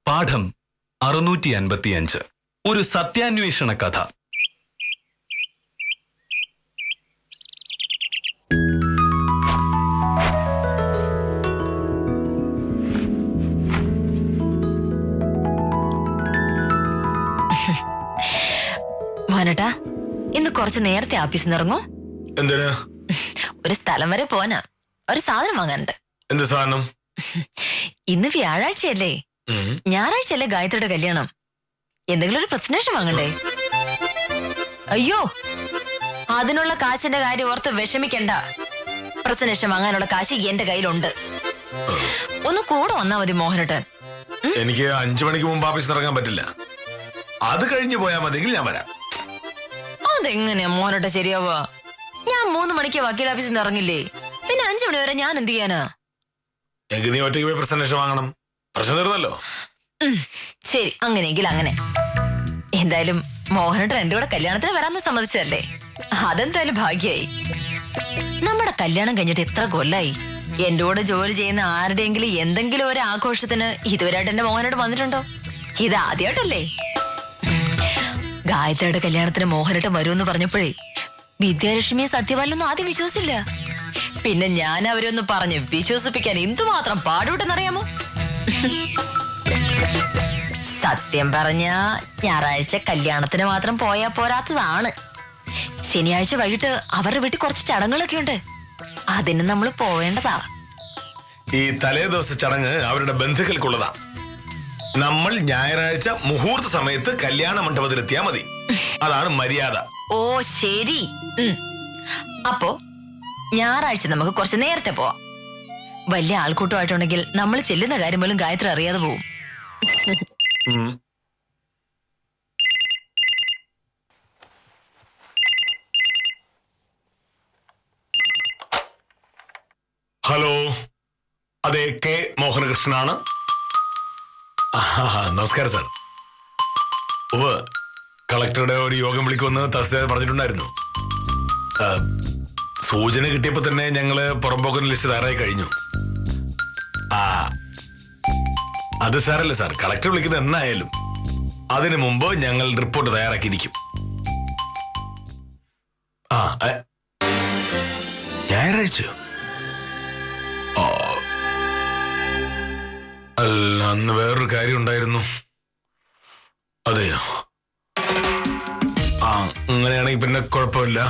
പാഠം 655. ഒരു സത്യാന്വേഷണ കഥ. മോനട്ടാ, ഇന്ന് കുറച്ച് നേരത്തെ ഓഫീസിൽ നിന്ന് ഇറങ്ങോ? എന്തിനാ? ഒരു സ്ഥലം വരെ പോനാ. ഒരു സാധനം വാങ്ങാനുണ്ട്. എന്ത് സാധനം? ഇന്ന് വ്യാഴാഴ്ചയല്ലേ, ഞായറാഴ്ചയല്ലേ ഗായത്രിയുടെ കല്യാണം. എന്തെങ്കിലും ഒരു പ്രസന്റേഷൻ വാങ്ങണ്ടേ? അയ്യോ, അതിനുള്ള കാശിന്റെ കാര്യം ഓർത്ത് വിഷമിക്കണ്ട. പ്രസന്റേഷൻ വാങ്ങാനുള്ള കാശ് എന്റെ കയ്യിലുണ്ട്. ഒന്ന് കൂടെ വന്നാ മതി മോഹനട്ടൻ. എനിക്ക് 5 മണിക്ക് മുമ്പ് ഓഫീസിൽ ഇറങ്ങാൻ പറ്റില്ല. അത് കഴിഞ്ഞ് പോയാൽ മതിയെങ്കിൽ ഞാൻ വരാം. അതെങ്ങനെയാ മോഹനട്ട ശരിയാവുക? ഞാൻ 3 മണിക്ക് വക്കീൽ ഓഫീസിൽ നിന്ന് ഇറങ്ങില്ലേ, പിന്നെ 5 മണി വരെ ഞാൻ എന്ത് ചെയ്യാനാ? എനിക്ക് നീ ഒറ്റയ്ക്ക് പോയി പ്രസന്റേഷൻ വാങ്ങണം. പ്രശ്നം തീർന്നല്ലോ. ശരി, അങ്ങനെയെങ്കിൽ അങ്ങനെ. എന്തായാലും മോഹനട്ടൻ എന്റെ കൂടെ കല്യാണത്തിന് വരാന്ന് സമ്മതിച്ചതല്ലേ, അതെന്തായാലും ഭാഗ്യായി. നമ്മുടെ കല്യാണം കഴിഞ്ഞിട്ട് എത്ര കൊല്ലായി. എന്റെ കൂടെ ജോലി ചെയ്യുന്ന ആരുടെയെങ്കിലും എന്തെങ്കിലും ഒരു ആഘോഷത്തിന് ഇതുവരെയായിട്ട് എന്റെ മോഹനോട് വന്നിട്ടുണ്ടോ? ഇത് ആദ്യമായിട്ടല്ലേ. ഗായത്രിയുടെ കല്യാണത്തിന് മോഹനട്ടൻ വരുമെന്ന് പറഞ്ഞപ്പോഴേ വിദ്യാലക്ഷ്മിയെ സത്യവാനൊന്നും ആദ്യം വിശ്വസിച്ചില്ല. പിന്നെ ഞാൻ അവരൊന്ന് പറഞ്ഞ് വിശ്വസിപ്പിക്കാൻ എന്തുമാത്രം പാടുപെട്ടെന്നറിയാമോ? സത്യം പറഞ്ഞ ഞായറാഴ്ച കല്യാണത്തിന് മാത്രം പോയാ പോരാത്തതാണ്. ശനിയാഴ്ച വൈകിട്ട് അവരുടെ വീട്ടിൽ കുറച്ച് ചടങ്ങുകളൊക്കെ ഉണ്ട്. അതിന് നമ്മൾ പോവേണ്ടതാ. ഈ തലേ ദിവസ ചടങ്ങ് അവരുടെ ബന്ധുക്കൾക്കുള്ളതാ. നമ്മൾ ഞായറാഴ്ച മുഹൂർത്ത സമയത്ത് കല്യാണ മണ്ഡപത്തിലെത്തിയാ മതി. അതാണ് മര്യാദ. ഓ ശരി. അപ്പോ ഞായറാഴ്ച നമുക്ക് കുറച്ച് നേരത്തെ പോവാം. വലിയ ആൾക്കൂട്ടമായിട്ടുണ്ടെങ്കിൽ നമ്മൾ ചെല്ലുന്ന കാര്യം പോലും ഗായത്രി അറിയാതെ പോവും. ഹലോ, അതെ, കെ മോഹനകൃഷ്ണനാണ്. നമസ്കാരം സാർ. കളക്ടറുടെ ഒരു യോഗം വിളിക്കുമെന്ന് തഹസിൽദാർ പറഞ്ഞിട്ടുണ്ടായിരുന്നു. സൂചന കിട്ടിയപ്പോ തന്നെ ഞങ്ങള് പുറംപോക്കുന്ന ലിസ്റ്റ് തയ്യാറായി കഴിഞ്ഞു. അത് സാറല്ലേ സാർ, കളക്ടർ വിളിക്കുന്നത് എന്നായാലും അതിനു മുമ്പ് ഞങ്ങൾ റിപ്പോർട്ട് തയ്യാറാക്കിയിരിക്കും. ഞായറാഴ്ചയോ? അല്ല, അന്ന് വേറൊരു കാര്യം ഉണ്ടായിരുന്നു. അതെയോ? അങ്ങനെയാണെങ്കിൽ പിന്നെ കുഴപ്പമില്ല.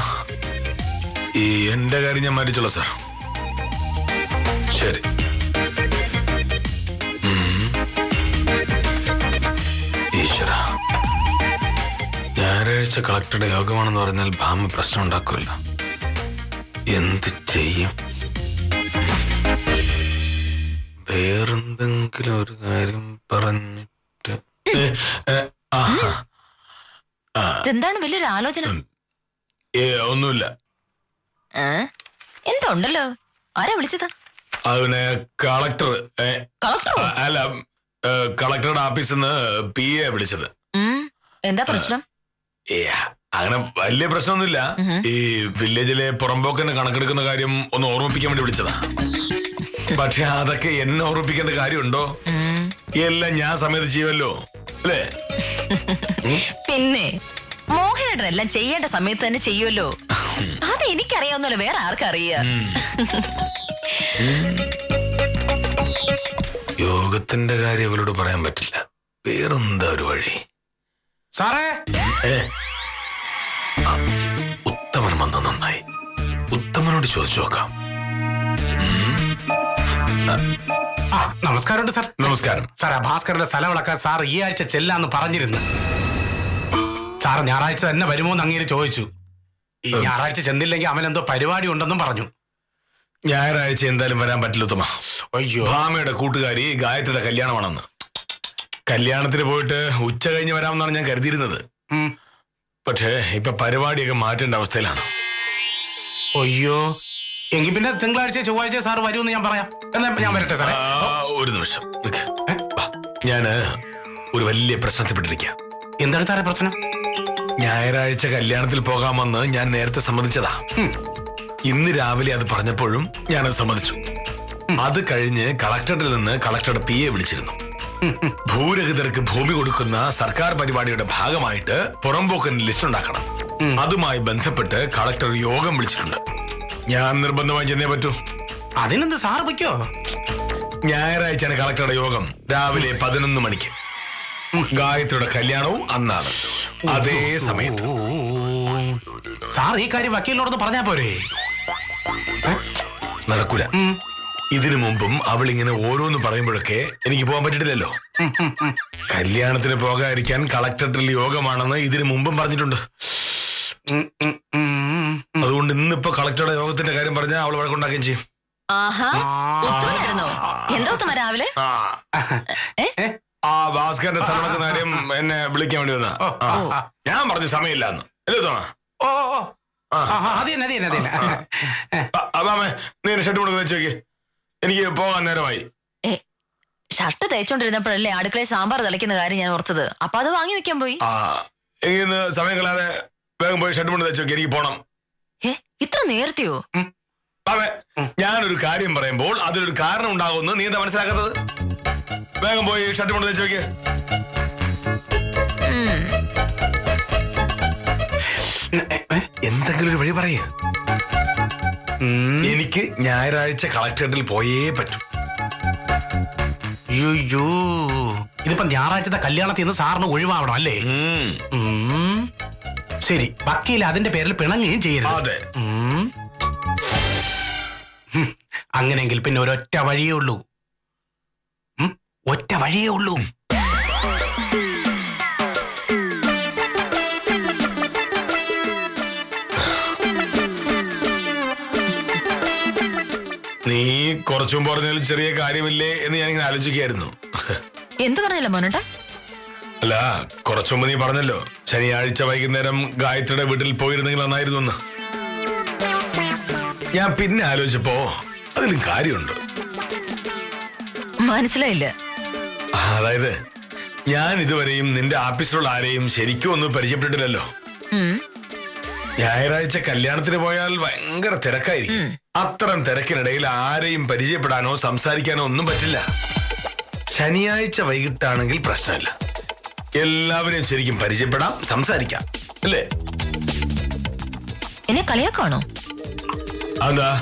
എന്റെ കാര്യം ഞാൻ മാറ്റിച്ചോളൂ സാർ. ശരി. ഈശ്വര, ഞായറാഴ്ച കളക്ടറുടെ യോഗമാണെന്ന് പറഞ്ഞാൽ ഭാമ പ്രശ്നം ഉണ്ടാക്കില്ല. എന്ത് ചെയ്യും? വേറെന്തെങ്കിലും ഒരു കാര്യം പറഞ്ഞിട്ട്. എന്താണ് വലിയൊരു ആലോചന? ഒന്നുമില്ല. എന്താ ഉണ്ടല്ലോ? ആരാ വിളിച്ചത്? അതിനെ കളക്ടർ. അല്ല, കളക്ടറുടെ ഓഫീസിൽ നിന്ന് PA വിളിച്ചത്. എന്താ പ്രശ്നം? അങ്ങനെ വലിയ പ്രശ്നമൊന്നുമില്ല. ഈ വില്ലേജിലെ പുറമ്പോക്കിന് കണക്കെടുക്കുന്ന കാര്യം ഒന്ന് ഓർമ്മിപ്പിക്കാൻ വേണ്ടി വിളിച്ചതാ. പക്ഷെ അതൊക്കെ എന്നെ ഓർമ്മിപ്പിക്കേണ്ട കാര്യമുണ്ടോ? എല്ലാം ഞാൻ സമയത്ത് ചെയ്യുമല്ലോ, അല്ലേ? പിന്നെ മോഹനേട്ടൻ എല്ലാം ചെയ്യേണ്ട സമയത്ത് തന്നെ ചെയ്യുമല്ലോ. അത് എനിക്കറിയാവുന്നല്ലോ, വേറെ ആർക്കറിയാം? യോഗത്തിന്റെ കാര്യം അവളോട് പറയാൻ പറ്റില്ല. വേറെന്താ ഒരു വഴി? സാറേ, ഉത്തമൻ വന്ന നന്നായി. ഉത്തമനോട് ചോദിച്ചു നോക്കാം. നമസ്കാരമുണ്ട് സാർ. നമസ്കാരം സാർ. ഭാസ്കറിന്റെ സ്ഥലം അളക്കാൻ സാർ ഈ ആഴ്ച ചെല്ലാന്ന് പറഞ്ഞിരുന്നു. സാർ ഞായറാഴ്ച തന്നെ വരുമോന്ന് അങ്ങേര് ചോദിച്ചു. ഈ ഞായറാഴ്ച ചെന്നില്ലെങ്കിൽ അവൻ എന്തോ പരിപാടി ഉണ്ടെന്നും പറഞ്ഞു. ഞായറാഴ്ച എന്തായാലും വരാൻ പറ്റില്ല ഉത്തമ. അയ്യോ, ഭാമയുടെ കൂട്ടുകാരി ഗായത്രിയുടെ കല്യാണമാണെന്ന്. കല്യാണത്തിന് പോയിട്ട് ഉച്ച കഴിഞ്ഞ് വരാമെന്നാണ് ഞാൻ കരുതിയിരുന്നത്. പക്ഷേ ഇപ്പൊ പരിപാടിയൊക്കെ മാറ്റേണ്ട അവസ്ഥയിലാണ്. അയ്യോ, എങ്കിൽ പിന്നെ തിങ്കളാഴ്ച ചൊവ്വാഴ്ച സാർ വരുമെന്ന് ഞാൻ പറയാം. എന്നാ ഞാൻ വരട്ടെ സാറേ? ഒരു നിമിഷം, ഞാന് ഒരു വലിയ പ്രശ്നത്തിൽപ്പെട്ടിരിക്കാം. എന്താണ് സാറേ പ്രശ്നം? ഞായറാഴ്ച കല്യാണത്തിൽ പോകാമെന്ന് ഞാൻ നേരത്തെ സമ്മതിച്ചതാ. ഇന്ന് രാവിലെ അത് പറഞ്ഞപ്പോഴും ഞാനത് സമ്മതിച്ചു. അത് കഴിഞ്ഞ് കളക്ടറിൽ നിന്ന് കളക്ടറുടെ PA വിളിച്ചിരുന്നു. ഭൂരഹിതർക്ക് ഭൂമി കൊടുക്കുന്ന സർക്കാർ പരിപാടിയുടെ ഭാഗമായിട്ട് പുറംപോക്കന് ലിസ്റ്റ് ഉണ്ടാക്കണം. അതുമായി ബന്ധപ്പെട്ട് കളക്ടർ യോഗം വിളിച്ചിട്ടുണ്ട്. ഞാൻ നിർബന്ധമായി ചെന്നേ പറ്റൂ. അതിനെന്ത് സാറ് വയ്ക്കോ? ഞായറാഴ്ചയാണ് കളക്ടറുടെ യോഗം, രാവിലെ 11 മണിക്ക്. ഗായത്രിയുടെ കല്യാണവും അന്നാണ്, അതേ സമയത്ത്. സാർ ഈ കാര്യം വക്കീലിനോടൊന്ന് പറഞ്ഞാ പോരെ? നടക്കൂല. ഇതിനു മുമ്പും അവൾ ഇങ്ങനെ ഓരോന്ന് പറയുമ്പോഴൊക്കെ എനിക്ക് പോകാൻ പറ്റിട്ടില്ലല്ലോ. കല്യാണത്തിന് പോകാതിരിക്കാൻ കളക്ടറിൽ യോഗമാണെന്ന് ഇതിനു മുമ്പും പറഞ്ഞിട്ടുണ്ട്. അതുകൊണ്ട് ഇന്നിപ്പോ കളക്ടറുടെ യോഗത്തിന്റെ കാര്യം പറഞ്ഞാൽ അവൾ വഴക്കുണ്ടാക്കുകയും ചെയ്യും. രാവിലെ ആ ഭാസ്കരന്റെ സ്ഥലമൊക്കെ കാര്യം എന്നെ വിളിക്കാൻ വേണ്ടി വന്ന ഞാൻ പറഞ്ഞു സമയമില്ല എന്ന് അല്ലേ തോന്നാ. നീ ഷർട്ട് കൊടുക്കുന്ന വെച്ചോക്ക്, എനിക്ക് പോകാൻ നേരമായി. ഷർട്ട് തേച്ചോണ്ടിരുന്നപ്പോഴല്ലേ അടുക്കളയിൽ സാമ്പാർ തിളയ്ക്കുന്ന കാര്യം ഞാൻ ഓർത്തത്. അപ്പൊ അത് വാങ്ങി വെക്കാൻ പോയി. ഇന്ന് സമയം കളയാതെ വേഗം പോയി ഷർട്ട് കൊണ്ട് വെച്ചോക്കെ, എനിക്ക് പോണം. ഇത്ര നേരത്തെയോ? ഞാനൊരു കാര്യം പറയുമ്പോൾ അതിലൊരു കാരണം ഉണ്ടാകുമെന്ന് നീ എന്താ മനസ്സിലാക്കാത്തത്? വേഗം പോയി ഷർട്ട് കൊണ്ട് വെച്ചോക്കെ. എന്തെങ്കിലും ഒരു വഴി പറയ. എനിക്ക് ഞായറാഴ്ച കളക്ടറേറ്റിൽ പോയേ പറ്റൂ. അയ്യോ, ഇതിപ്പോ ഞായറാഴ്ചത്തെ കല്യാണത്തിൽ നിന്ന് സാറിന് ഒഴിവാവണം അല്ലേ? ശരി, വക്കീൽ അതിന്റെ പേരിൽ പിണങ്ങുകയും ചെയ്യരുത്. അതെ. അങ്ങനെയെങ്കിൽ പിന്നെ ഒരൊറ്റ വഴിയേ ഉള്ളൂ. ഒറ്റ വഴിയേ ഉള്ളൂ. നീ കുറച്ചും പറഞ്ഞാലും ചെറിയ കാര്യമില്ലേ എന്ന് ഞാനിങ്ങനെ ആലോചിക്കായിരുന്നു. എന്ത് പറഞ്ഞല്ലോ മോനോട്ടാ? അല്ല, കുറച്ചുമ്പ് നീ പറഞ്ഞല്ലോ ശനിയാഴ്ച വൈകുന്നേരം ഗായത്രിയുടെ വീട്ടിൽ പോയിരുന്നെങ്കിൽ നന്നായിരുന്നു എന്ന്. ഞാൻ പിന്നെ ആലോചിച്ചപ്പോ അതിലും കാര്യമുണ്ട്. മനസ്സിലായില്ല. അതായത് ഞാൻ ഇതുവരെയും നിന്റെ ഓഫീസിലുള്ള ആരെയും ശരിക്കും ഒന്നും പരിചയപ്പെട്ടിട്ടില്ലല്ലോ. ഞായറാഴ്ച കല്യാണത്തിന് പോയാൽ ഭയങ്കര തിരക്കായിരിക്കും. അത്തരം തിരക്കിനിടയിൽ ആരെയും പരിചയപ്പെടാനോ സംസാരിക്കാനോ ഒന്നും പറ്റില്ല. ശനിയാഴ്ച വൈകിട്ടാണെങ്കിൽ പ്രശ്നമില്ല, എല്ലാവരെയും ശരിക്കും പരിചയപ്പെടാം, സംസാരിക്കാം, അല്ലേ? എന്നെ കളിയാക്കാണോ? അതാ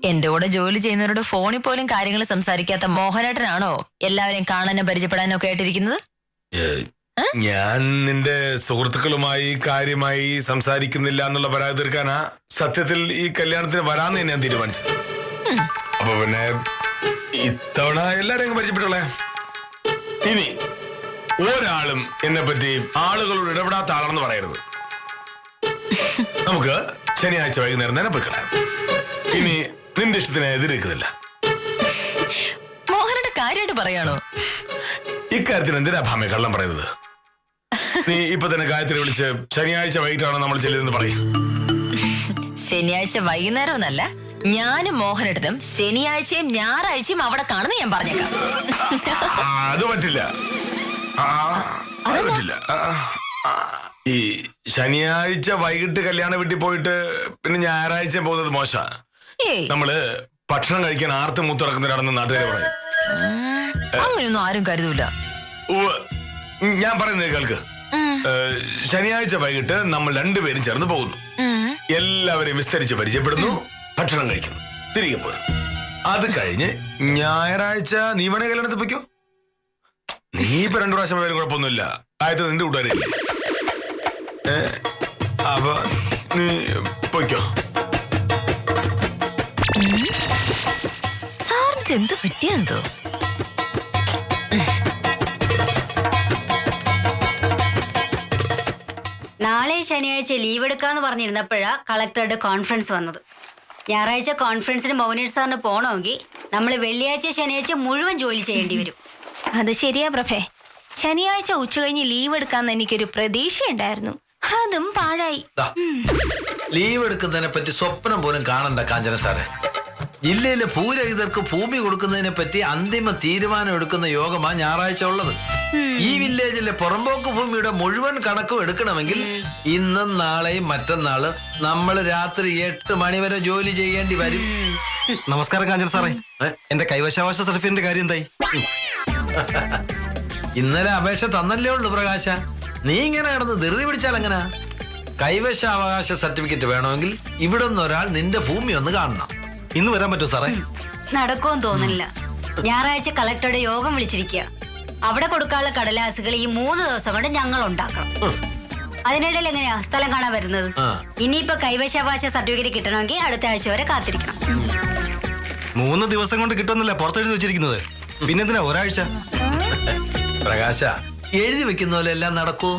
എന്റെ കൂടെ ജോലി ചെയ്യുന്നവരോട് ഫോണിൽ പോലും കാര്യങ്ങൾ സംസാരിക്കാത്ത മോഹനേട്ടനാണോ എല്ലാവരെയും കാണാനും പരിചയപ്പെടാനും ഒക്കെ ആയിട്ടിരിക്കുന്നത്? ഞാൻ നിന്റെ സുഹൃത്തുക്കളുമായി കാര്യമായി സംസാരിക്കുന്നില്ല എന്നുള്ള പരാതി തീർക്കാനാ സത്യത്തിൽ ഈ കല്യാണത്തിന് വരാന്ന് ഞാൻ തീരുമാനിച്ചത്. അപ്പൊ പിന്നെ ഇത്തവണ എല്ലാരെയും പരിചയപ്പെട്ടുള്ളേ. ഇനി ഒരാളും എന്നെ പറ്റി ആളുകളോട് ഇടപെടാത്ത ആളെന്ന് പറയരുത്. നമുക്ക് ശനിയാഴ്ച വൈകുന്നേരം തന്നെ പോയി കളയാം. ഇനി നിന്റെ ഇഷ്ടത്തിന് എതിരേക്കുന്നില്ല. മോഹനയുടെ കാര്യമായിട്ട് പറയാണോ? ഇക്കാര്യത്തിന് എന്തിനാ ഭാമ കള്ളം പറയുന്നത്? നീ ഇപ്പൊ തന്നെ ഗായത്രി വിളിച്ച് ശനിയാഴ്ച വൈകിട്ടാണോ നമ്മൾ ചെല്ലുന്നത് പറയും. ശനിയാഴ്ച വൈകുന്നേരം എന്നല്ല, ഞാനും മോഹനേട്ടനും ശനിയാഴ്ചയും ഞായറാഴ്ചയും അവിടെ കാണുന്ന ഞാൻ പറഞ്ഞേക്കാം. അത് പറ്റില്ല. ഈ ശനിയാഴ്ച വൈകിട്ട് കല്യാണ വീട്ടിൽ പോയിട്ട് പിന്നെ ഞായറാഴ്ച പോകുന്നത് മോശ. നമ്മള് ഭക്ഷണം കഴിക്കാൻ ആർത്ത് മൂത്തിറക്കുന്നവരാണെന്ന് നാട്ടുകാരെ പറയും. അങ്ങനെയൊന്നും ആരും കരുതൂല. ഞാൻ പറയുന്നത് കേൾക്ക്. ശനിയാഴ്ച വൈകിട്ട് നമ്മൾ രണ്ടുപേരും ചേർന്ന് പോകുന്നു, എല്ലാവരെയും വിസ്തരിച്ച് പരിചയപ്പെടുന്നു, ഭക്ഷണം കഴിക്കുന്നു, തിരികെ പോരും. അത് കഴിഞ്ഞ് ഞായറാഴ്ച നീ വേണേ കല്യാണത്തിൽ പൊയ്ക്കോ. നീ ഇപ്പൊ 2 പ്രാവശ്യം പോയാലും കുഴപ്പമൊന്നുമില്ല. ആയത് നിന്റെ കൂട്ടുകാരില്ലേ? അപ്പൊ നീ പൊയ്ക്കോ. സാറിന് എന്ത് പറ്റിയെന്തോ? നാളെ ശനിയാഴ്ച ലീവ് എടുക്കാന്ന് പറഞ്ഞിരുന്നപ്പോഴാ കളക്ടറുടെ കോൺഫറൻസ് വന്നത്. ഞായറാഴ്ച കോൺഫറൻസിന് മോഹനേഷ് സാറിന് പോകണമെങ്കിൽ നമ്മൾ വെള്ളിയാഴ്ച ശനിയാഴ്ച മുഴുവൻ ജോലി ചെയ്യേണ്ടി വരും. അത് ശരിയാ പ്രഭേ. ശനിയാഴ്ച ഉച്ച കഴിഞ്ഞ് ലീവ് എടുക്കാന്ന് എനിക്കൊരു പ്രതീക്ഷയുണ്ടായിരുന്നു, അതും പാഴായി. ലീവ് എടുക്കുന്നതിനെ പറ്റി സ്വപ്നം പോലും കാണണ്ട കാഞ്ചന സാറേ. ജില്ലയിലെ ഭൂരഹിതർക്ക് ഭൂമി കൊടുക്കുന്നതിനെ പറ്റി അന്തിമ തീരുമാനം എടുക്കുന്ന യോഗമാണ് ഞായറാഴ്ച ഉള്ളത്. ഈ വില്ലേജിലെ പുറമ്പോക്ക് ഭൂമിയുടെ മുഴുവൻ കണക്കും എടുക്കണമെങ്കിൽ ഇന്നും നാളെയും മറ്റന്നാളും നമ്മൾ രാത്രി 8 മണി വരെ ജോലി ചെയ്യേണ്ടി വരും. നമസ്കാരം കാഞ്ചന സാറേ. എന്റെ കൈവശാവകാശ സർട്ടിഫിക്കറ്റിന്റെ കാര്യം എന്തായി? ഇന്നലെ അപേക്ഷ തന്നല്ലേ ഉള്ളൂ പ്രകാശ. നീ ഇങ്ങനെ കിടന്ന് ധൃതി പിടിച്ചാൽ എങ്ങനാ? കൈവശാവകാശ സർട്ടിഫിക്കറ്റ് വേണമെങ്കിൽ ഇവിടെ നിന്ന് ഒരാൾ നിന്റെ ഭൂമി ഒന്ന് കാണണം. ഇന്ന് വരാൻ പറ്റുമോ സാറേ? നടക്കുമെന്ന് തോന്നുന്നില്ല. ഞായറാഴ്ച കളക്ടറുടെ യോഗം വിളിച്ചിരിക്കുക. അവിടെ കൊടുക്കാനുള്ള കടലാസുകൾ ഈ 3 ദിവസം കൊണ്ട് ഞങ്ങൾ ഉണ്ടാക്കണം. അതിനിടയിൽ എങ്ങനെയാ സ്ഥലം കാണാൻ വരുന്നത്? ഇനിയിപ്പോ കൈവശാവകാശ സർട്ടിഫിക്കറ്റ് കിട്ടണമെങ്കിൽ അടുത്ത ആഴ്ച വരെ കാത്തിരിക്കണം. 3 ദിവസം കൊണ്ട് കിട്ടുമെന്നല്ലേ പുറത്തെഴുതി വെച്ചിരിക്കുന്നത്? പിന്നെന്തിനാ ഒരാഴ്ച? പ്രകാശ, എഴുതി വെക്കുന്ന പോലെ എല്ലാം നടക്കൂ.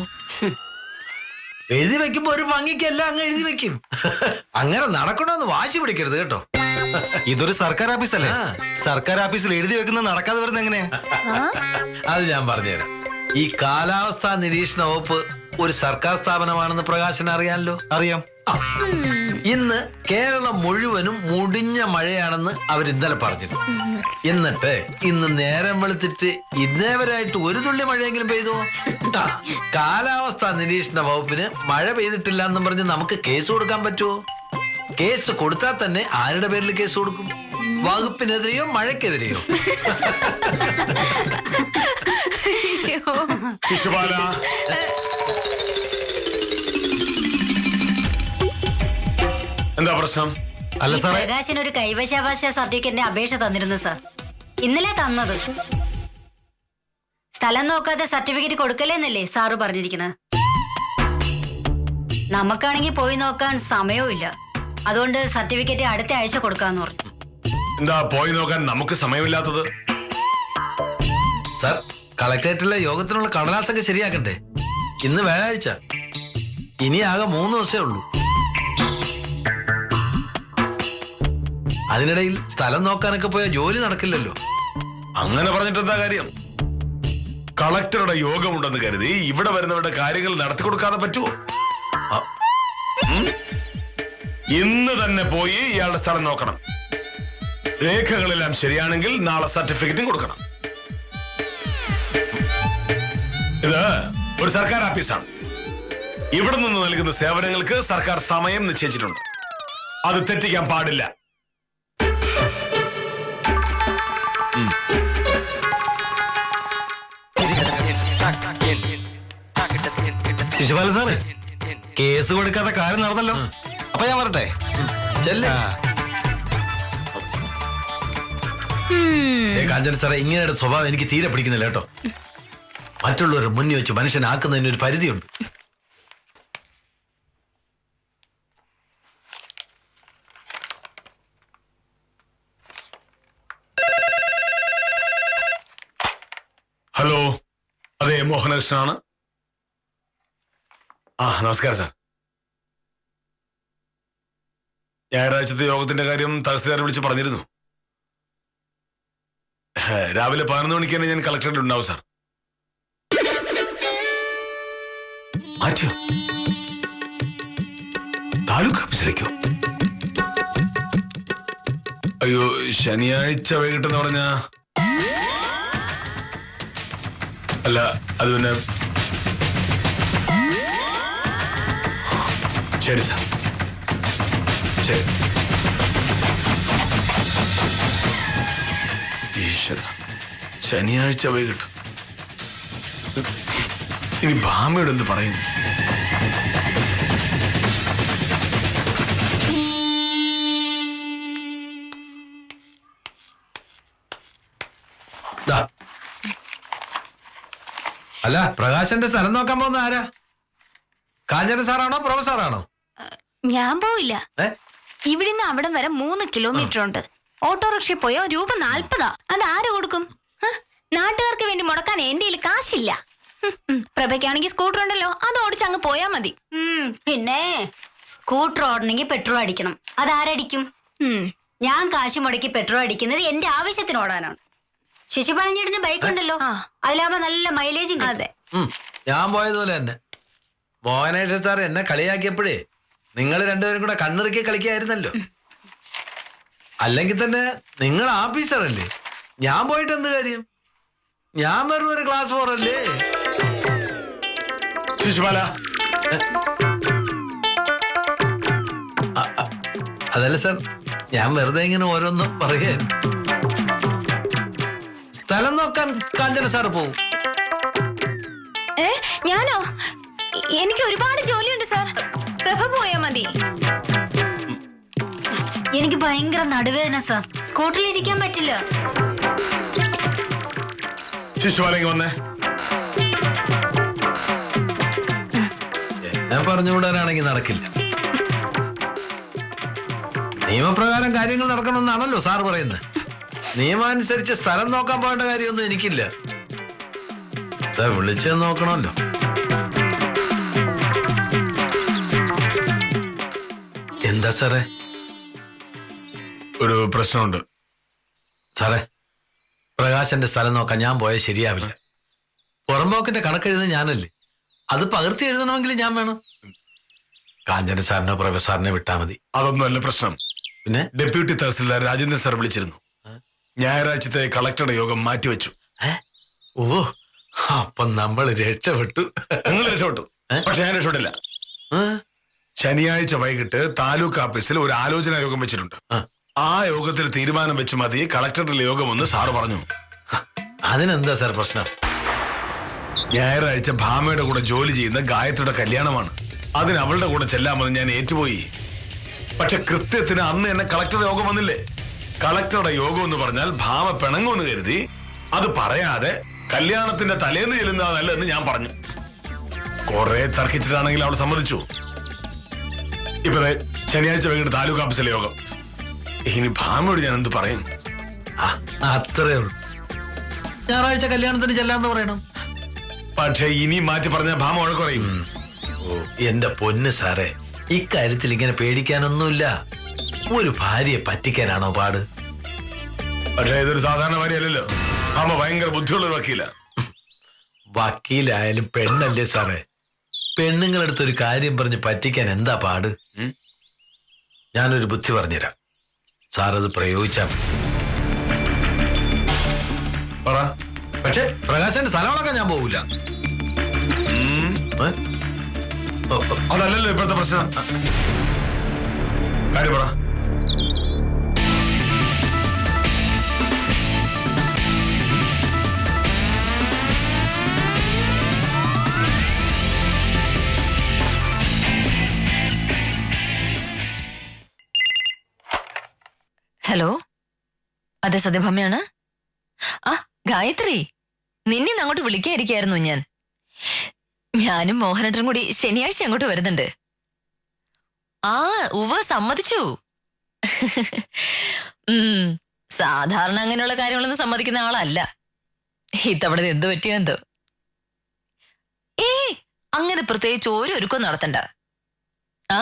എഴുതി വെക്കുമ്പോ ഒരു ഭംഗിക്കെല്ലാം അങ്ങ് എഴുതി വെക്കും. അങ്ങനെ നടക്കണമെന്ന് വാശി പിടിക്കരുത് കേട്ടോ. ഇതൊരു സർക്കാർ ഓഫീസല്ലേ? സർക്കാർ ഓഫീസിൽ എഴുതി വെക്കുന്നത് നടക്കാതെ വരുന്നത് എങ്ങനെയാ? അത് ഞാൻ പറഞ്ഞുതരാം. ഈ കാലാവസ്ഥാ നിരീക്ഷണ വകുപ്പ് ഒരു സർക്കാർ സ്ഥാപനമാണെന്ന് പ്രകാശന് അറിയാമല്ലോ. അറിയാം. ഇന്ന് കേരളം മുഴുവനും മുടിഞ്ഞ മഴയാണെന്ന് അവർ ഇന്നലെ പറഞ്ഞിരുന്നു. എന്നിട്ട് ഇന്ന് നേരം വെളുത്തിട്ട് ഇന്നേവരായിട്ട് ഒരു തുള്ളി മഴയെങ്കിലും പെയ്തോ? കാലാവസ്ഥാ നിരീക്ഷണ വകുപ്പിന് മഴ പെയ്തിട്ടില്ല എന്നും പറഞ്ഞ് നമുക്ക് കേസ് കൊടുക്കാൻ പറ്റുമോ? കേസ് കൊടുത്താൽ തന്നെ ആരുടെ പേരിൽ കേസ് കൊടുക്കും? വകുപ്പിനെതിരെയോ മഴയ്ക്കെതിരെയോ? ശിശുപാല, എന്താ പ്രശ്നം? അല്ല സാറേ, പ്രകാശന് ഒരു കൈവശാവകാശ സർട്ടിഫിക്കറ്റിന്റെ അപേക്ഷ തന്നിരുന്നു സാർ. ഇന്നലെ തന്നത്. സ്ഥലം നോക്കാതെ സർട്ടിഫിക്കറ്റ് കൊടുക്കലേന്നല്ലേ സാറ് പറഞ്ഞിരിക്കുന്നത്? നമുക്കാണെങ്കിൽ പോയി നോക്കാൻ സമയവും ഇല്ല. അതുകൊണ്ട് സർട്ടിഫിക്കറ്റ് അടുത്ത ആഴ്ച കൊടുക്കാന്ന് പറഞ്ഞു. എന്താ പോയി നോക്കാൻ നമുക്ക് സമയമില്ലാത്തത്? സാർ, കളക്ടറേറ്റിലെ യോഗത്തിനുള്ള കടലാസൊക്കെ ശരിയാക്കണ്ടേ? ഇന്ന് വ്യാഴാഴ്ച. ഇനി ആകെ 3 ദിവസമേ ഉള്ളൂ. അതിനിടയിൽ സ്ഥലം നോക്കാനൊക്കെ പോയാൽ ജോലി നടക്കില്ലല്ലോ. അങ്ങനെ പറഞ്ഞിട്ട് എന്താ കാര്യം? കളക്ടറുടെ യോഗമുണ്ടെന്ന് കരുതി ഇവിടെ വരുന്നവരുടെ കാര്യങ്ങൾ നടത്തി കൊടുക്കാതെ പറ്റുമോ? ഇന്ന് തന്നെ പോയി ഇയാളുടെ സ്ഥലം നോക്കണം. രേഖകളെല്ലാം ശരിയാണെങ്കിൽ നാളെ സർട്ടിഫിക്കറ്റും കൊടുക്കണം. ഇത് ഒരു സർക്കാർ ഓഫീസാണ്. ഇവിടെ നിന്ന് നൽകുന്ന സേവനങ്ങൾക്ക് സർക്കാർ സമയം നിശ്ചയിച്ചിട്ടുണ്ട്. അത് തെറ്റിക്കാൻ പാടില്ല. ശിശുപാലൻ സാറേ, കേസ് കൊടുക്കാത്ത കാര്യം നടന്നല്ലോ. അപ്പൊ ഞാൻ വരട്ടെ? ചെല്ലേ. കാഞ്ചന സാറേ, ഇങ്ങനെയുടെ സ്വഭാവം എനിക്ക് തീരെ പിടിക്കുന്നില്ല കേട്ടോ. മറ്റുള്ളവരെ മുന്നിൽ വെച്ച് മനുഷ്യനാക്കുന്നതിന് ഒരു പരിധിയുണ്ട്. ഹലോ, അതെ, മോഹനകൃഷ്ണനാണ്. നമസ്കാരം സാർ. ഞായറാഴ്ചത്തെ യോഗത്തിന്റെ കാര്യം തഹസിൽദാരെ വിളിച്ച് പറഞ്ഞിരുന്നു. രാവിലെ 11 മണിക്ക് തന്നെ ഞാൻ കളക്ടറേറ്റിൽ ഉണ്ടാവും സാർ. മാറ്റിയോ? താലൂക്ക് ഓഫീസിലേക്കോ? അയ്യോ, ശനിയാഴ്ച വൈകിട്ടെന്ന് പറഞ്ഞ അല്ല, അത് പിന്നെ ശരി സാർ, ശരി. ഈശ്വര, ശനിയാഴ്ച വൈകിട്ട് ഇനി ഭാമയോട് എന്ത് പറയും? അല്ല, പ്രകാശന്റെ സ്ഥലം നോക്കാൻ പോകുന്ന ആരാ? കാഞ്ചന സാറാണോ പ്രൊഫസറാണോ? ഞാൻ പോയില്ല. ഏ? ഇവിടുന്ന് അവിടം വരെ 3 കിലോമീറ്റർ ഉണ്ട്. ഓട്ടോറിക്ഷ പോയോ ₹40. അത് ആര് കൊടുക്കും? നാട്ടുകാർക്ക് വേണ്ടി മുടക്കാൻ എന്റെ കയ്യിൽ കാശില്ല. പ്രഭയ്ക്കാണെങ്കിൽ സ്കൂട്ടർ ഉണ്ടല്ലോ, അത് ഓടിച്ച് അങ്ങ് പോയാ മതി. പിന്നെ സ്കൂട്ടർ ഓടണമെങ്കിൽ പെട്രോൾ അടിക്കണം. അതാരടിക്കും? ഞാൻ കാശ് മുടക്കി പെട്രോൾ അടിക്കുന്നത് എന്റെ ആവശ്യത്തിന് ഓടാനാണ്. ശശിപാലൻ ചേട്ടന് ബൈക്ക് ഉണ്ടല്ലോ, അതിലാവുമ്പോ നല്ല മൈലേജും. അതെ, ഞാൻ പോയതുപോലെ തന്നെ. മോഹനേഷ സാർ എന്നെ കളിയാക്കിയപ്പോഴേ നിങ്ങൾ രണ്ടുപേരും കൂടെ കണ്ണിറുക്കി കളിക്കായിരുന്നല്ലോ. അല്ലെങ്കിൽ തന്നെ നിങ്ങൾ ഓഫീസറല്ലേ, ഞാൻ പോയിട്ട് എന്ത് കാര്യം? ഞാൻ വെറും ഒരു ക്ലാസ് 4 അല്ലേ. ശിശുപാല, അതല്ല സാർ, ഞാൻ വെറുതെ ഇങ്ങനെ ഓരോന്നും പറയാൻ. സ്ഥലം നോക്കാൻ കാഞ്ചന സാറ് പോവും. ഞാനോ? എനിക്ക് ഒരുപാട് ജോലിയുണ്ട് സാർ. പ്രഭ പോയാ മതി. എനിക്ക് ഭയങ്കര നടുവേദന സാർ, സ്കൂട്ടറിൽ ഇരിക്കാൻ പറ്റില്ല. ശിശുപാലെങ്കിൽ വന്നേ. എന്നെ പറഞ്ഞുകൂടാനാണെങ്കിൽ നടക്കില്ല. നിയമപ്രകാരം കാര്യങ്ങൾ നടക്കണമെന്നാണല്ലോ സാറ് പറയുന്നത്. നിയമാനുസരിച്ച് സ്ഥലം നോക്കാൻ പോകേണ്ട കാര്യമൊന്നും എനിക്കില്ല. വിളിച്ചത് നോക്കണമല്ലോ. എന്താ സാറേ? ഒരു പ്രശ്നമുണ്ട് സാറേ. പ്രകാശന്റെ സ്ഥലം നോക്കാൻ ഞാൻ പോയാൽ ശരിയാവില്ല. പുറമ്പോക്കിന്റെ കണക്കെഴുതുന്നത് ഞാനല്ലേ, അത് പകർത്തി എഴുതണമെങ്കിൽ ഞാൻ വേണം. കാഞ്ചന സാറിനോ പ്രൊഫസറിനെ വിട്ടാ മതി. അതൊന്നുമല്ല പ്രശ്നം. പിന്നെ ഡെപ്യൂട്ടി തഹസിൽദാർ രാജേന്ദ്രൻ സാർ വിളിച്ചിരുന്നു. ഞായറാഴ്ചത്തെ കളക്ടറുടെ യോഗം മാറ്റിവെച്ചു. ഓ, അപ്പൊ നമ്മൾ രക്ഷപ്പെട്ടു. നിങ്ങൾ രക്ഷപ്പെട്ടു, പക്ഷെ ഞാൻ രക്ഷപ്പെട്ടില്ല. ശനിയാഴ്ച വൈകിട്ട് താലൂക്ക് ഓഫീസിൽ ഒരു ആലോചനാ യോഗം വെച്ചിട്ടുണ്ട്. ആ യോഗത്തിൽ തീരുമാനം വെച്ച് മതി കളക്ടറുടെ യോഗമെന്ന് സാറ് പറഞ്ഞു. അതിനെന്താ സാർ പ്രശ്നം? ഞായറാഴ്ച ഭാമയുടെ കൂടെ ജോലി ചെയ്യുന്ന ഗായത്രിയുടെ കല്യാണമാണ്. അതിന് അവളുടെ കൂടെ ചെല്ലാമെന്ന് ഞാൻ ഏറ്റുപോയി. പക്ഷെ കൃത്യത്തിന് അന്ന് എന്നെ കളക്ടറുടെ യോഗം വന്നില്ലേ. കളക്ടറുടെ യോഗം എന്ന് പറഞ്ഞാൽ ഭാമ പിണങ്ങുമെന്ന് കരുതി അത് പറയാതെ കല്യാണത്തിന്റെ തലേന്ന് ചെല്ലുന്നതാ നല്ലതെന്ന് ഞാൻ പറഞ്ഞു. കുറെ തർക്കിച്ചിട്ടാണെങ്കിൽ അവൾ സമ്മതിച്ചു. ഇപ്പൊ ശനിയാഴ്ച വൈകിട്ട് താലൂക്ക് ഓഫീസിലെ യോഗം. ഇനി ഭാമയോട് ഞാൻ എന്ത് പറയും? അത്രേ ഉള്ളൂ. ഞായറാഴ്ച കല്യാണത്തിന് ചെല്ലാന്ന് പറയണം. പക്ഷെ ഇനി മാറ്റി പറഞ്ഞ ഭാമ വഴക്കുറയും. എന്റെ പൊന്ന് സാറേ, ഇക്കാര്യത്തിൽ ഇങ്ങനെ പേടിക്കാനൊന്നുമില്ല. ഒരു ഭാര്യയെ പറ്റിക്കാനാണോ പാട്? പക്ഷെ ഇതൊരു സാധാരണ ഭാര്യയല്ലല്ലോ. ഭാമ ഭയങ്കര ബുദ്ധിയുള്ള ഒരു വക്കീല. വക്കീലായാലും പെണ്ണല്ലേ സാറേ. പെണ്ണുങ്ങളടുത്തൊരു കാര്യം പറഞ്ഞ് പറ്റിക്കാൻ എന്താ പാട്? ഞാനൊരു ബുദ്ധി പറഞ്ഞുതരാം, സാറത് പ്രയോഗിച്ചാ. പക്ഷെ പ്രകാശന്റെ സ്ഥലങ്ങളൊക്കെ ഞാൻ പോകില്ല. അതല്ലല്ലോ ഇപ്പോഴത്തെ പ്രശ്നം. കാര്യം പറ. ഹലോ, അതെ സത്യഭാമയാണ്. ആ ഗായത്രി, നിന്നെ അങ്ങോട്ട് വിളിക്കാതിരിക്കായിരുന്നു ഞാൻ. ഞാനും മോഹനേട്ടനും കൂടി ശനിയാഴ്ച അങ്ങോട്ട് വരുന്നുണ്ട്. ആ ഉവ്വ് സമ്മതിച്ചു. സാധാരണ അങ്ങനെയുള്ള കാര്യങ്ങളൊന്നും സമ്മതിക്കുന്ന ആളല്ല. ഇത്തവണ എന്ത് പറ്റിയോ എന്തോ. അങ്ങനെ പ്രത്യേകിച്ച് ഒരു ഒരുക്കം നടത്തണ്ട. ആ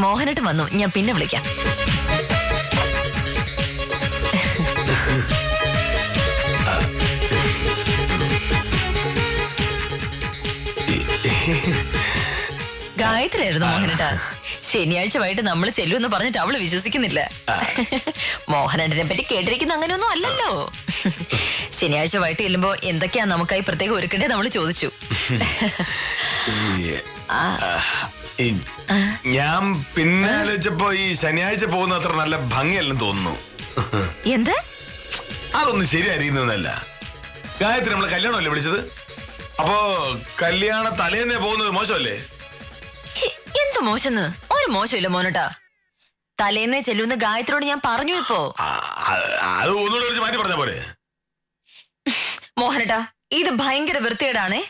മോഹനേട്ടൻ വന്നു, ഞാൻ പിന്നെ വിളിക്കാം. ഗായത്രി ആയിരുന്നു മോഹനേട്ടാ. ശനിയാഴ്ച വൈകിട്ട് നമ്മൾ ചെല്ലുമെന്ന് പറഞ്ഞിട്ട് അവള് വിശ്വസിക്കുന്നില്ല. മോഹനേട്ടനെ പറ്റി കേട്ടിരിക്കുന്ന അങ്ങനെയൊന്നും അല്ലല്ലോ. ശനിയാഴ്ച വൈകിട്ട് ചെല്ലുമ്പോ എന്തൊക്കെയാ നമുക്കായി പ്രത്യേകം ഒരുക്കണ്ടേ നമ്മൾ ചോദിച്ചു. ഞാൻ പിന്നെ ആലോചിച്ചപ്പോ ഈ ശനിയാഴ്ച പോകുന്ന അത്ര നല്ല ഭംഗിയല്ലെന്ന് തോന്നുന്നു. എന്ത്? അതൊന്നും ശരിയായിരിക്കുന്നല്ല. ഗായത്രി നമ്മളെ കല്യാണമല്ലേ വിളിച്ചത്. അപ്പോ കല്യാണ തലേന്നേ പോകുന്നത് മോശമല്ലേ? എന്ത് മോശന്ന്? ഒരു മോശമില്ല മോനട്ടാ. തലേന്നേ ചെല്ലുന്ന ഗായത്രിയോട് ഞാൻ പറഞ്ഞു. ഇപ്പോ അത് ഒന്നുകൂടെ വിളിച്ച് മാറ്റി പറഞ്ഞ പോലെ. മോഹനട്ടാ, ഇത് ഭയങ്കര വൃത്തികേടാണേ.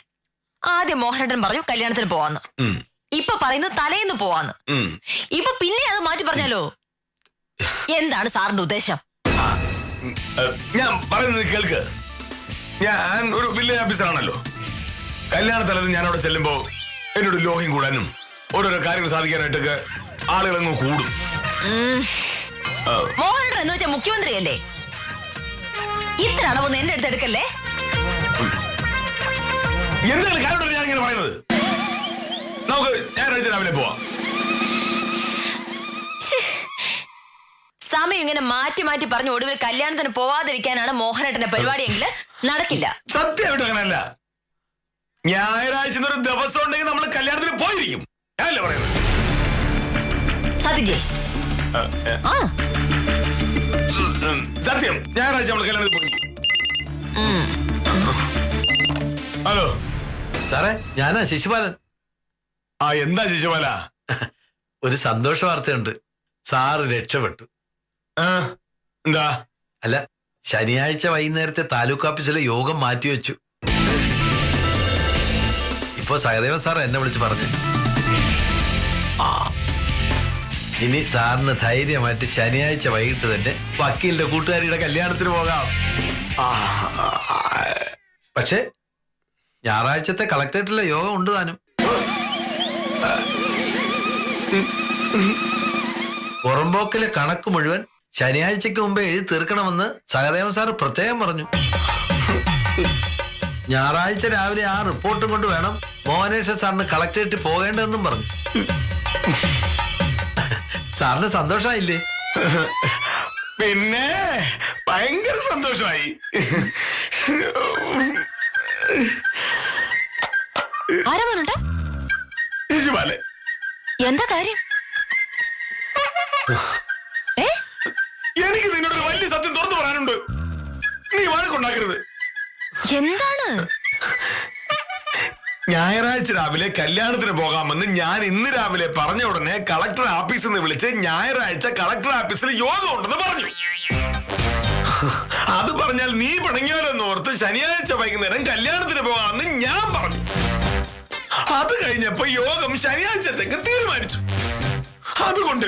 ആദ്യം മോഹനട്ടൻ പറഞ്ഞു കല്യാണത്തിന് പോവാന്ന്. ഇപ്പൊ പറയുന്നു തലേന്ന് പോവാന്ന്. ഇപ്പൊ പിന്നെ അത് മാറ്റി പറഞ്ഞാലോ? എന്താണ് സാറിന്റെ ഉദ്ദേശം? ഞാൻ പറയുന്നത് കേൾക്ക്. ഞാൻ ഒരു വില്ലേജ് ഓഫീസറാണല്ലോ. കല്യാണ തലേന്ന് ഞാൻ അവിടെ ചെല്ലുമ്പോ എന്നോട് ലോഹ്യം കൂടാനും ഓരോരോ കാര്യങ്ങൾ സാധിക്കാനായിട്ടൊക്കെ ആളുകളങ്ങ് കൂടും. മോഹനട്ടൻ എന്ന് വെച്ചാൽ മുഖ്യമന്ത്രിയല്ലേ? ഇത്ര അടവൊന്നും എന്റെ അടുത്ത് എടുക്കല്ലേ. എന്താണ് കാരണം ഞാൻ ഇങ്ങനെ പറയുന്നത്? നമുക്ക് ഞായറാഴ്ച രാവിലെ പോവാം. സമയം ഇങ്ങനെ മാറ്റി മാറ്റി പറഞ്ഞു ഒടുവിൽ കല്യാണത്തിന് പോവാതിരിക്കാനാണ് മോഹനേട്ടന്റെ പരിപാടിയെങ്കിൽ നടക്കില്ല. സത്യമായിട്ട് അങ്ങനല്ല. ഞായറാഴ്ച ഒരു ദിവസം ഉണ്ടെങ്കിൽ നമ്മൾ കല്യാണത്തിന് പോയിരിക്കും. ഞാനല്ലേ പറയുന്നത്? സത്യം സത്യം, ഞായറാഴ്ച നമ്മൾ കല്യാണത്തിന് പോയി. ഹലോ സാറേ, ഞാനാ ശിശുപാലൻ. ആ, എന്താ ശിശുപാല? ഒരു സന്തോഷ വാർത്തയുണ്ട്. സാറ് രക്ഷപ്പെട്ടു. എന്താ? അല്ല, ശനിയാഴ്ച വൈകുന്നേരത്തെ താലൂക്ക് ഓഫീസിലെ യോഗം മാറ്റിവെച്ചു. ഇപ്പൊ സഹദേവൻ സാർ എന്നെ വിളിച്ച് പറഞ്ഞു, ഇനി സാറിന് ധൈര്യമായിട്ട് ശനിയാഴ്ച വൈകിട്ട് തന്നെ വക്കീലിന്റെ കൂട്ടുകാരിയുടെ കല്യാണത്തിന് പോകാം. പക്ഷെ ഞായറാഴ്ചത്തെ കളക്ടറേറ്റിലെ യോഗം ഉണ്ട് താനും. പുറമ്പോക്കിലെ കണക്ക് മുഴുവൻ ശനിയാഴ്ചക്ക് മുമ്പേ എഴുതി തീർക്കണമെന്ന് സഹദേവൻ സാറ് പ്രത്യേകം പറഞ്ഞു. ഞായറാഴ്ച രാവിലെ ആ റിപ്പോർട്ടും കൊണ്ട് വേണം മോഹനേശ്വർ സാറിന് കളക്ടറേറ്റിൽ പോകേണ്ടതെന്നും പറഞ്ഞു. സാറിന് സന്തോഷമായില്ലേ? പിന്നെ ഭയങ്കര സന്തോഷമായി. ആരാ മോനേട്ടാ? ശിശുപാലൻ. എന്താ കാര്യം? എനിക്ക് നിന്നോട് വലിയ സത്യം തുറന്നു പറയാനുണ്ട്. നീ വഴക്കുണ്ടാക്കരുത്. എന്താണ്? ഞായറാഴ്ച രാവിലെ കല്യാണത്തിന് പോകാമെന്ന് ഞാൻ ഇന്ന് രാവിലെ പറഞ്ഞ ഉടനെ കളക്ടർ ഓഫീസിൽ നിന്ന് വിളിച്ച് ഞായറാഴ്ച കളക്ടർ ഓഫീസിൽ യോഗം ഉണ്ടെന്ന് പറഞ്ഞു. അത് പറഞ്ഞാൽ നീ പിണങ്ങിയാലെന്ന് ഓർത്ത് ശനിയാഴ്ച വൈകുന്നേരം കല്യാണത്തിന് പോകാമെന്ന് ഞാൻ പറഞ്ഞു. അത് കഴിഞ്ഞപ്പോ യോഗം ശനിയാഴ്ചത്തേക്ക് തീരുമാനിച്ചു. അതുകൊണ്ട്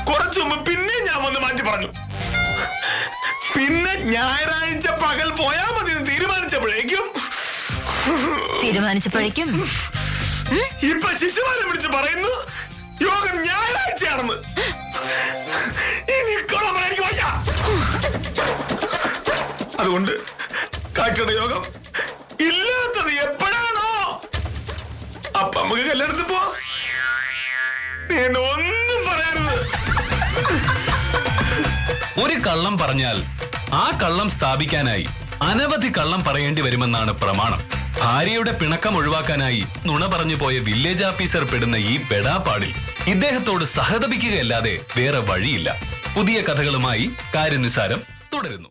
കുറച്ചു മുമ്പ് പിന്നെ ഞാൻ വന്ന് മാറ്റി പറഞ്ഞു. പിന്നെ ഞായറാഴ്ച പകൽ പോയാ മതി തീരുമാനിച്ചപ്പോഴേക്കും ഇപ്പൊ ശിശുപാലൻ വിളിച്ച് പറയുന്നു യോഗം ഞായറാഴ്ചയാണെന്ന്. ഇനി എനിക്ക് വയ്യ. അതുകൊണ്ട് കാക്കയുടെ യോഗം ഇല്ലാത്തത് എപ്പോഴാണോ അപ്പൊ നമുക്ക് കല്യാണത്തിൽ പോവാം. ഒന്നും പറയരുത്. ഒരു കള്ളം പറഞ്ഞാൽ ആ കള്ളം സ്ഥാപിക്കാനായി അനവധി കള്ളം പറയേണ്ടി വരുമെന്നാണ് പ്രമാണം. ഭാര്യയുടെ പിണക്കം ഒഴിവാക്കാനായി നുണ പറഞ്ഞു പോയ വില്ലേജ് ഓഫീസർ പെടുന്ന ഈ പെടാപ്പാടിൽ ഇദ്ദേഹത്തോട് സഹതപിക്കുകയല്ലാതെ വേറെ വഴിയില്ല. പുതിയ കഥകളുമായി കാര്യനിസാരം തുടരുന്നു.